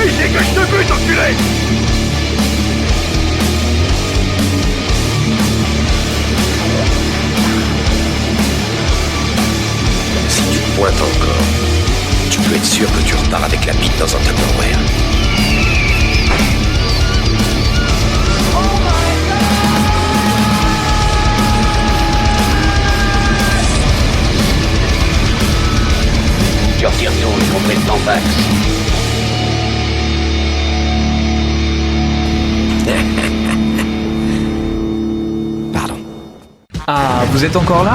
Viens ici que je te bute, enculé! Si tu te pointes encore, tu peux être sûr que tu repars avec la bite dans un Tupperware. Tu retires tout, y compris le tampax. Pardon. Ah, vous êtes encore là?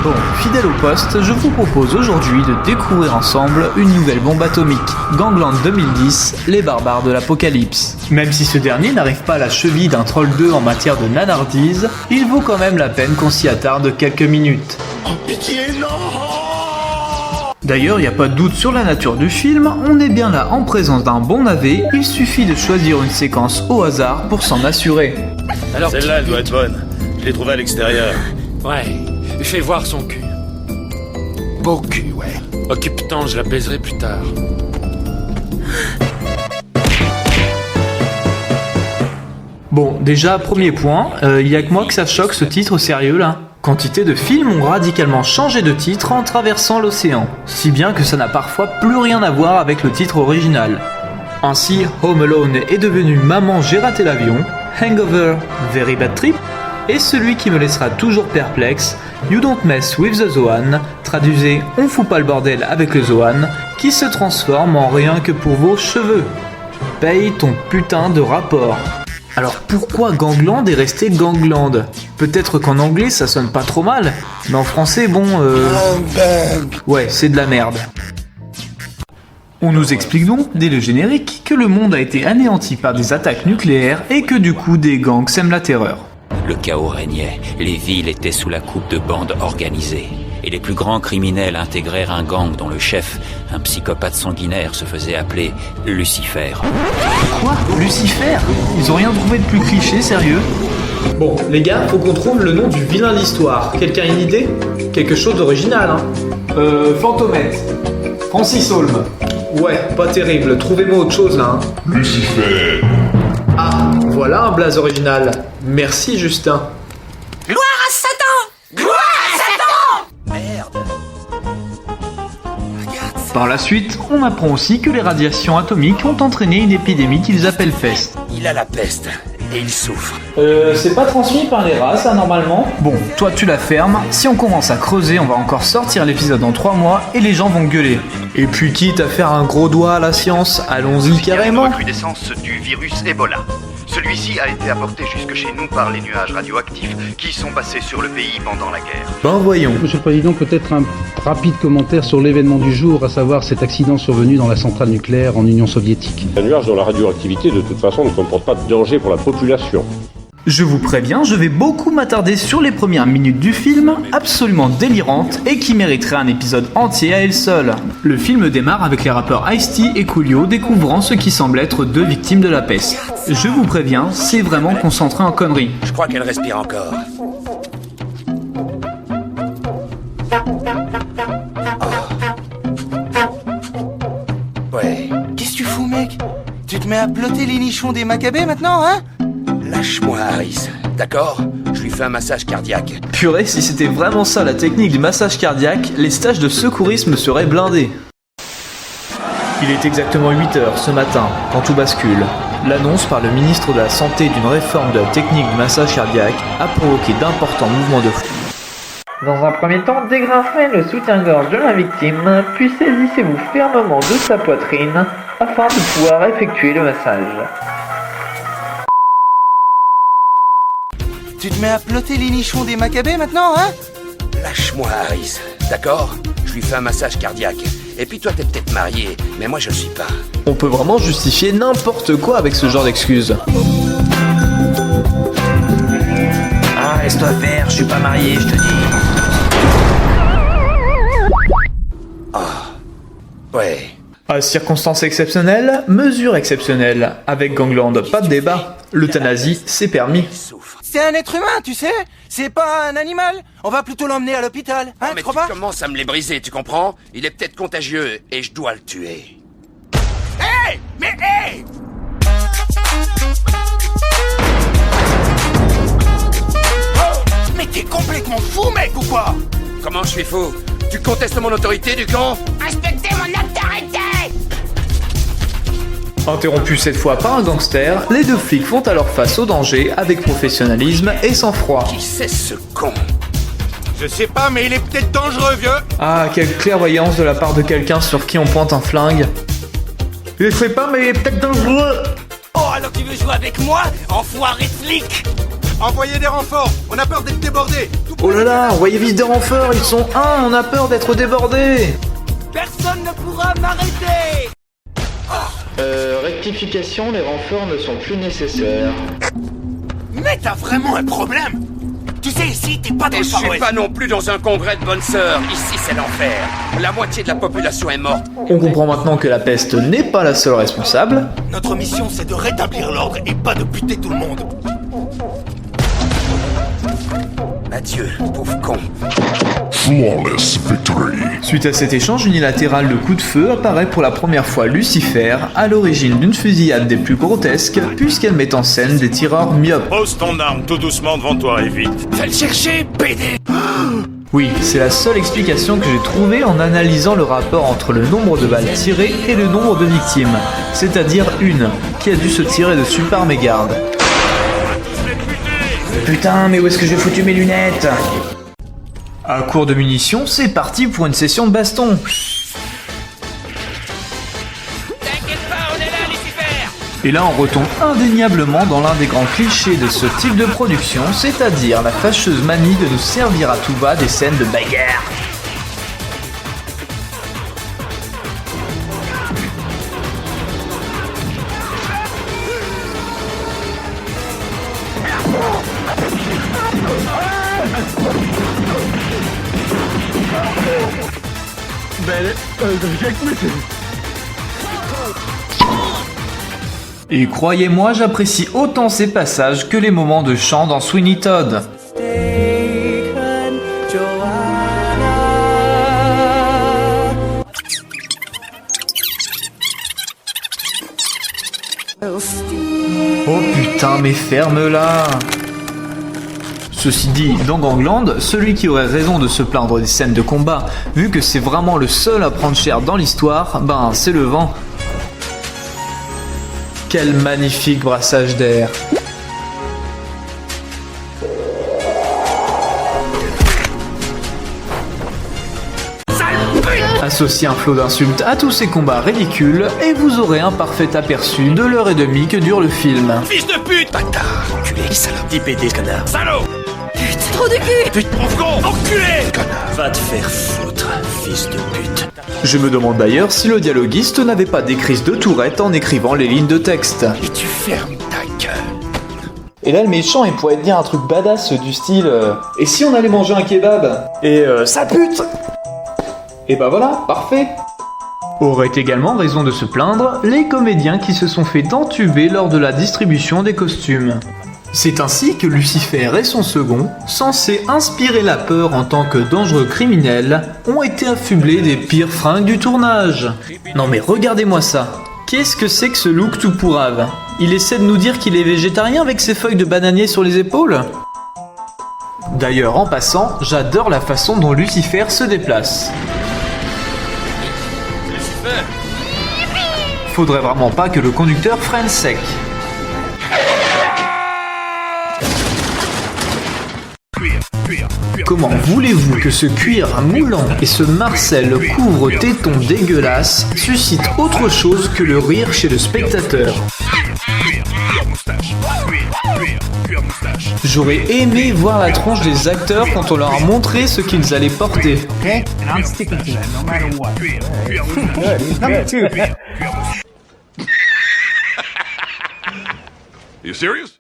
Bon, fidèle au poste, je vous propose aujourd'hui de découvrir ensemble une nouvelle bombe atomique, Gangland 2010, les barbares de l'apocalypse. Même si ce dernier n'arrive pas à la cheville d'un Troll 2 en matière de nanardise, il vaut quand même la peine qu'on s'y attarde quelques minutes. Oh pitié, non! D'ailleurs, il n'y a pas de doute sur la nature du film, on est bien là en présence d'un bon navet, il suffit de choisir une séquence au hasard pour s'en assurer. Alors, Celle-là, elle doit être bonne. Je l'ai trouvée à l'extérieur. ouais, fais voir son cul. Beau cul, ouais. Occupe-t'en, je la baiserai plus tard. Bon, déjà, premier point, il y a que moi que ça choque ce titre au sérieux là. Quantité de films ont radicalement changé de titre en traversant l'océan, si bien que ça n'a parfois plus rien à voir avec le titre original. Ainsi, Home Alone est devenu Maman j'ai raté l'avion, Hangover, Very Bad Trip, et celui qui me laissera toujours perplexe, You Don't Mess with the Zoan, traduisez On fout pas le bordel avec le Zoan, qui se transforme en rien que pour vos cheveux. Paye ton putain de rapport. Alors pourquoi Gangland est resté Gangland? Peut-être qu'en anglais ça sonne pas trop mal, mais en français bon ouais, c'est de la merde. On nous explique donc, dès le générique, que le monde a été anéanti par des attaques nucléaires et que du coup des gangs sèment la terreur. Le chaos régnait, les villes étaient sous la coupe de bandes organisées. Et les plus grands criminels intégrèrent un gang dont le chef, un psychopathe sanguinaire, se faisait appeler Lucifer. Quoi? Lucifer? Ils ont rien trouvé de plus cliché, sérieux? Bon, les gars, faut qu'on trouve le nom du vilain de l'histoire. Quelqu'un a une idée? Quelque chose d'original, hein? Fantomètre. Francis Holm. Ouais, pas terrible. Trouvez-moi autre chose, là, hein. Lucifer! Ah, voilà un blaze original. Merci, Justin. Gloire à Satan! Gloire à Satan! Par la suite, on apprend aussi que les radiations atomiques ont entraîné une épidémie qu'ils appellent peste. Il a la peste et il souffre. C'est pas transmis par les rats, ça, normalement? Bon, toi tu la fermes. Si on commence à creuser, on va encore sortir l'épisode dans 3 mois et les gens vont gueuler. Et puis quitte à faire un gros doigt à la science, allons-y carrément. Recrudescence du virus Ebola. Celui-ci a été apporté jusque chez nous par les nuages radioactifs qui sont passés sur le pays pendant la guerre. Ben voyons. Monsieur le Président, peut-être un rapide commentaire sur l'événement du jour, à savoir cet accident survenu dans la centrale nucléaire en Union soviétique. Un nuage dont la radioactivité, de toute façon, ne comporte pas de danger pour la population. Je vous préviens, je vais beaucoup m'attarder sur les premières minutes du film, absolument délirantes et qui mériteraient un épisode entier à elles seules. Le film démarre avec les rappeurs Ice-T et Coolio découvrant ce qui semble être 2 victimes de la peste. Je vous préviens, c'est vraiment concentré en conneries. Je crois qu'elle respire encore. Ouais. Qu'est-ce que tu fous, mec? Tu te mets à plotter les nichons des Maccabées maintenant, hein? Lâche-moi, Harris. D'accord? Je lui fais un massage cardiaque. Purée, si c'était vraiment ça la technique du massage cardiaque, les stages de secourisme seraient blindés. Il est exactement 8h ce matin, quand tout bascule. L'annonce par le ministre de la Santé d'une réforme de la technique du massage cardiaque a provoqué d'importants mouvements de foule. Dans un premier temps, dégrafez le soutien-gorge de la victime, puis saisissez-vous fermement de sa poitrine afin de pouvoir effectuer le massage. Tu te mets à plotter les nichons des Maccabées maintenant, hein? Lâche-moi, Harris. D'accord? Je lui fais un massage cardiaque. Et puis toi, t'es peut-être marié, mais moi, je le suis pas. On peut vraiment justifier n'importe quoi avec ce genre d'excuses. Ah, laisse-toi faire, je suis pas marié, je te dis. Ouais. À circonstances exceptionnelles, mesures exceptionnelles. Avec Gangland, pas de débat. L'euthanasie, c'est permis. C'est un être humain, tu sais? C'est pas un animal. On va plutôt l'emmener à l'hôpital, hein, Non, mais tu crois pas? commences à me les briser, tu comprends? Il est peut-être contagieux et je dois le tuer. Hé! Mais hé! Mais t'es complètement fou, mec, ou quoi? Comment je suis fou? Tu contestes mon autorité, du con? Respectez mon autorité! Interrompu cette fois par un gangster, les deux flics font alors face au danger avec professionnalisme et sang-froid. Qui c'est ce con? Je sais pas, mais il est peut-être dangereux, vieux. Ah, quelle clairvoyance de la part de quelqu'un sur qui on pointe un flingue. Je sais pas, mais il est peut-être dangereux. Oh, alors tu veux jouer avec moi, enfoiré de flic? Envoyez des renforts, on a peur d'être débordés. Oh là là, envoyez vite des renforts, ils sont un, on a peur d'être débordés. Personne ne pourra m'arrêter. Rectification, les renforts ne sont plus nécessaires. Mais t'as vraiment un problème? Tu sais, ici, t'es pas dans Et le je Far suis West. pas non plus dans un congrès de bonnes sœurs. Ici, c'est l'enfer. La moitié de la population est morte. On comprend maintenant que la peste n'est pas la seule responsable. Notre mission, c'est de rétablir l'ordre et pas de buter tout le monde. Adieu, pauvre con. Flawless victory. Suite à cet échange unilatéral de coups de feu, apparaît pour la première fois Lucifer, à l'origine d'une fusillade des plus grotesques, puisqu'elle met en scène des tireurs myopes. Pose ton arme tout doucement devant toi et vite. Va le chercher, PD. Oui, c'est la seule explication que j'ai trouvée en analysant le rapport entre le nombre de balles tirées et le nombre de victimes, c'est-à-dire une, qui a dû se tirer dessus par mégarde. Putain, mais où est-ce que j'ai foutu mes lunettes? À court de munitions, c'est parti pour une session de baston. T'inquiète pas, on est là, Lucifer! Et là, on retombe indéniablement dans l'un des grands clichés de ce type de production, c'est-à-dire la fâcheuse manie de nous servir à tout va des scènes de bagarre. Et croyez-moi, j'apprécie autant ces passages que les moments de chant dans Sweeney Todd. Oh putain, mais ferme-la! Ceci dit, dans Gangland, celui qui aurait raison de se plaindre des scènes de combat, vu que c'est vraiment le seul à prendre cher dans l'histoire, ben c'est le vent. Quel magnifique brassage d'air! Associez un flot d'insultes à tous ces combats ridicules et vous aurez un parfait aperçu de l'heure et demie que dure le film. Fils de pute! Bâtard, enculé, salope. Dis PD, connard. Salaud! C'est trop de cul! Putain, pauvre con! Enculé! Va te faire foutre, fils de pute. Je me demande d'ailleurs si le dialoguiste n'avait pas des crises de Tourette en écrivant les lignes de texte. Et tu fermes ta gueule. Et là le méchant il pourrait dire un truc badass du style et si on allait manger un kebab? Et ça pute! Et bah voilà, parfait! Auraient également raison de se plaindre les comédiens qui se sont fait entuber lors de la distribution des costumes. C'est ainsi que Lucifer et son second, censés inspirer la peur en tant que dangereux criminels, ont été affublés des pires fringues du tournage. Non mais regardez-moi ça! Qu'est-ce que c'est que ce look tout pourrave? Il essaie de nous dire qu'il est végétarien avec ses feuilles de bananier sur les épaules? D'ailleurs, en passant, j'adore la façon dont Lucifer se déplace. Faudrait vraiment pas que le conducteur freine sec. Comment voulez-vous que ce cuir moulant et ce marcel couvre-téton dégueulasse suscite autre chose que le rire chez le spectateur? J'aurais aimé voir la tronche des acteurs quand on leur a montré ce qu'ils allaient porter.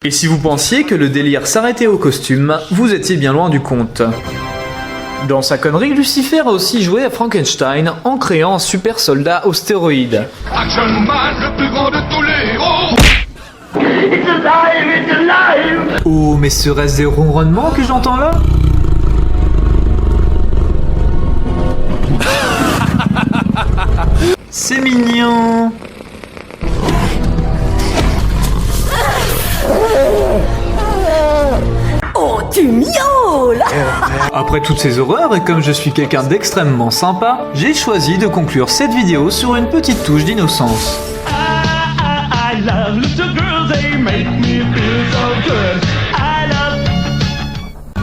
Et si vous pensiez que le délire s'arrêtait au costume, vous étiez bien loin du compte. Dans sa connerie, Lucifer a aussi joué à Frankenstein en créant un super soldat aux stéroïdes. Action Man, le plus grand de tous les héros. It's alive! It's alive! Oh, mais serait-ce des ronronnements que j'entends là? C'est mignon. du miaule. Après toutes ces horreurs, et comme je suis quelqu'un d'extrêmement sympa, j'ai choisi de conclure cette vidéo sur une petite touche d'innocence.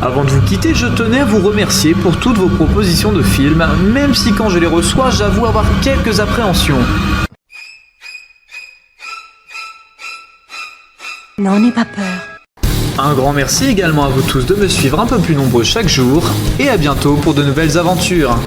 Avant de vous quitter, je tenais à vous remercier pour toutes vos propositions de films, même si quand je les reçois, j'avoue avoir quelques appréhensions. Non, n'aie pas peur. Un grand merci également à vous tous de me suivre un peu plus nombreux chaque jour, et à bientôt pour de nouvelles aventures.